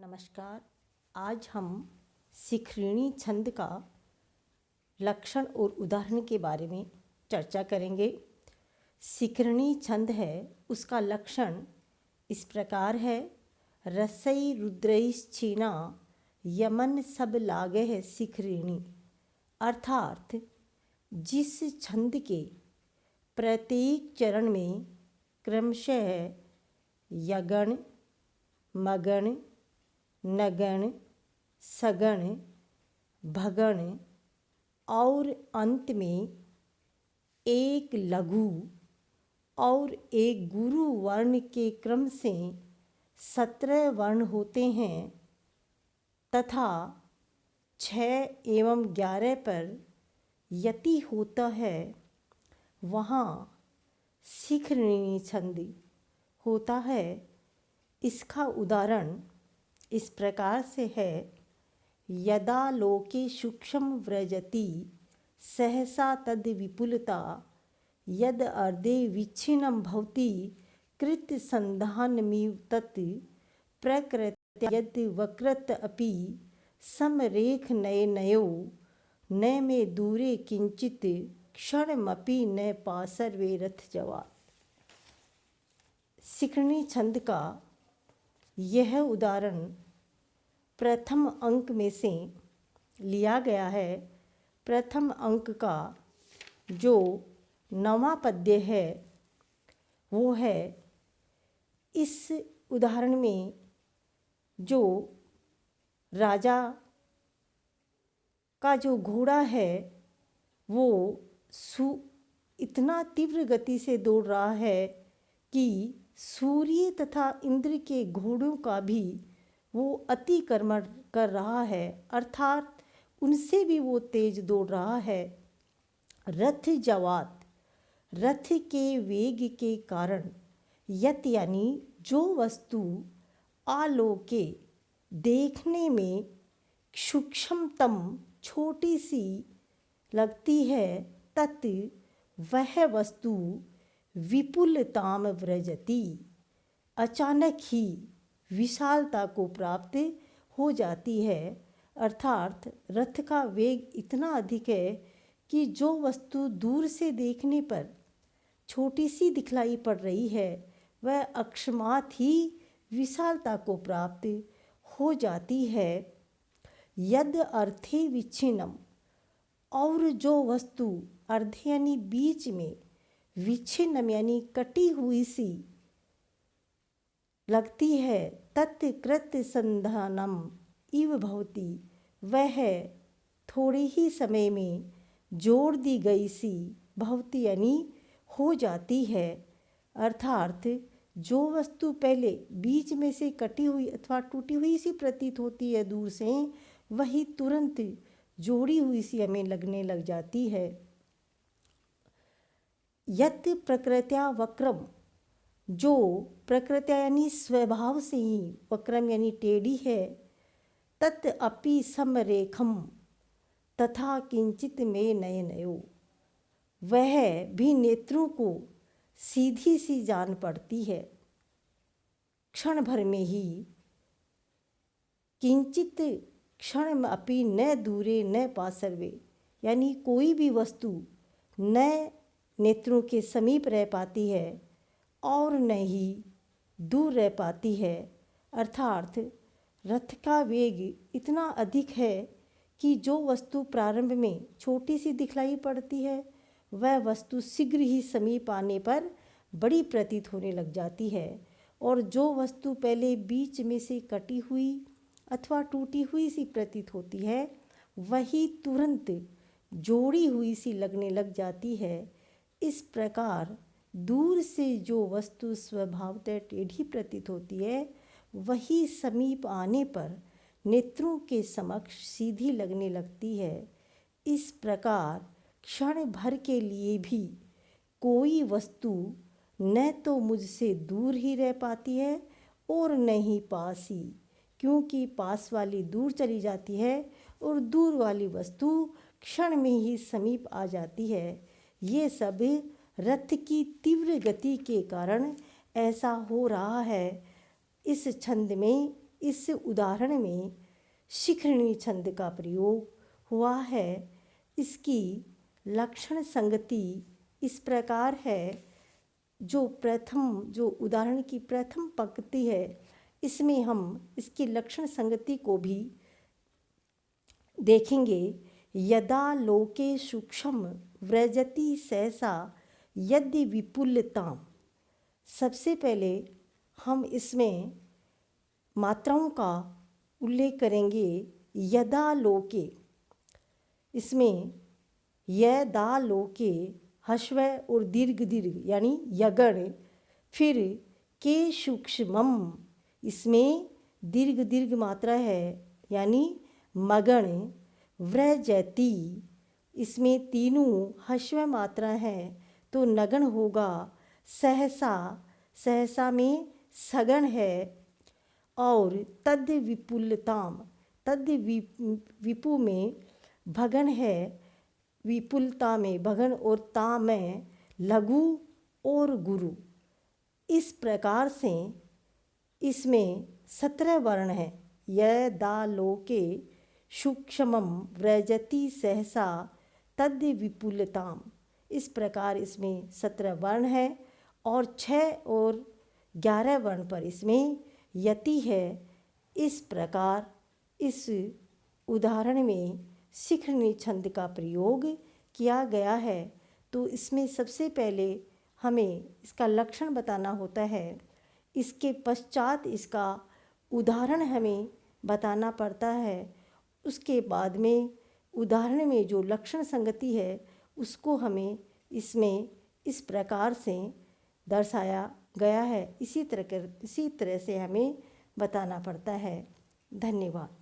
नमस्कार। आज हम शिखरिणी छंद का लक्षण और उदाहरण के बारे में चर्चा करेंगे। शिखरिणी छंद है, उसका लक्षण इस प्रकार है। रसई रुद्रैश् छीना यमन सब लागे है शिखरिणी। अर्थात जिस छंद के प्रत्येक चरण में क्रमशः यगण, मगण, नगण, सगण, भगण और अंत में एक लघु और एक गुरु वर्ण के क्रम से 17 वर्ण होते हैं तथा 6 एवं 11 पर यति होता है, वहाँ शिखरिणी छंद होता है। इसका उदाहरण इस प्रकार से है। यदा लोके सूक्ष्म व्रजति सहसा तद विपुलता यद अर्धे विच्छिन्नं भवति कृत संधानमिव तत् प्रकृत्या यद वक्रत अपि समरेख नयनयो न मे दूरे किंचित क्षणमपि न पासर्वे रथ जवात्। शिखरिणी छंद का यह उदाहरण प्रथम अंक में से लिया गया है। प्रथम अंक का जो 9वां पद्य है वो है। इस उदाहरण में जो राजा का जो घोड़ा है वो इतना तीव्र गति से दौड़ रहा है कि सूर्य तथा इंद्र के घोड़ों का भी वो अतिक्रमण कर रहा है, अर्थात उनसे भी वो तेज दौड़ रहा है। रथ जवात, रथ के वेग के कारण, यत यानी जो वस्तु आलोके देखने में सूक्ष्मतम छोटी सी लगती है, तत् वह वस्तु विपुलताम व्रजति अचानक ही विशालता को प्राप्त हो जाती है। अर्थात रथ का वेग इतना अधिक है कि जो वस्तु दूर से देखने पर छोटी सी दिखलाई पड़ रही है वह अकस्मात ही विशालता को प्राप्त हो जाती है। यद अर्थे विच्छिन्नम, और जो वस्तु अर्धे यानी बीच में, विच्छिन्नम यानी कटी हुई सी लगती है, तत् कृत संधानम इव भवति, वह थोड़े ही समय में जोड़ दी गई सी भवति यानी हो जाती है। अर्थात जो वस्तु पहले बीच में से कटी हुई अथवा टूटी हुई सी प्रतीत होती है दूर से, वही तुरंत जोड़ी हुई सी हमें लगने लग जाती है। यत प्रकृत्या वक्रम, जो प्रकृत्या यानी स्वभाव से ही वक्रम यानी टेढ़ी है, तत् अपि समरेखम तथा किंचित में नयनयो, वह भी नेत्रों को सीधी सी जान पड़ती है। क्षण भर में ही, किंचित क्षण अपि न दूरे न पासर्वे, यानी कोई भी वस्तु न नेत्रों के समीप रह पाती है और न ही दूर रह पाती है। अर्थात रथ का वेग इतना अधिक है कि जो वस्तु प्रारंभ में छोटी सी दिखलाई पड़ती है वह वस्तु शीघ्र ही समीप आने पर बड़ी प्रतीत होने लग जाती है, और जो वस्तु पहले बीच में से कटी हुई अथवा टूटी हुई सी प्रतीत होती है वही तुरंत जोड़ी हुई सी लगने लग जाती है। इस प्रकार दूर से जो वस्तु स्वभावतः टेढ़ी प्रतीत होती है वही समीप आने पर नेत्रों के समक्ष सीधी लगने लगती है। इस प्रकार क्षण भर के लिए भी कोई वस्तु न तो मुझसे दूर ही रह पाती है और न ही पास ही, क्योंकि पास वाली दूर चली जाती है और दूर वाली वस्तु क्षण में ही समीप आ जाती है। ये सब रथ की तीव्र गति के कारण ऐसा हो रहा है। इस छंद में इस उदाहरण में शिखरिणी छंद का प्रयोग हुआ है। इसकी लक्षण संगति इस प्रकार है। जो उदाहरण की प्रथम पंक्ति है, इसमें हम इसकी लक्षण संगति को भी देखेंगे। यदा लोके सूक्ष्म व्रजति सहसा यदि विपुलताम। सबसे पहले हम इसमें मात्राओं का उल्लेख करेंगे। यदा लोके, इसमें यदा लोके हश्व और दीर्घ यानी यगण, फिर के सूक्ष्मम, इसमें दीर्घ मात्रा है यानी मगण, व्रजति, इसमें तीनों हश्व मात्रा है तो नगण होगा। सहसा में सगण है और तद विपुलताम, तद विपु में भगन है, विपुलता में भगन और ता में लघु और गुरु। इस प्रकार से इसमें 17 वर्ण हैं। यदा लोके सूक्ष्मम व्रजति सहसा तद विपुलताम। इस प्रकार इसमें 17 वर्ण है और 6 और 11 वर्ण पर इसमें यति है। इस प्रकार इस उदाहरण में शिखरिणी छंद का प्रयोग किया गया है। तो इसमें सबसे पहले हमें इसका लक्षण बताना होता है, इसके पश्चात इसका उदाहरण हमें बताना पड़ता है। उसके बाद में उदाहरण में जो लक्षण संगति है उसको हमें इसमें इस प्रकार से दर्शाया गया है। इसी तरह से हमें बताना पड़ता है। धन्यवाद।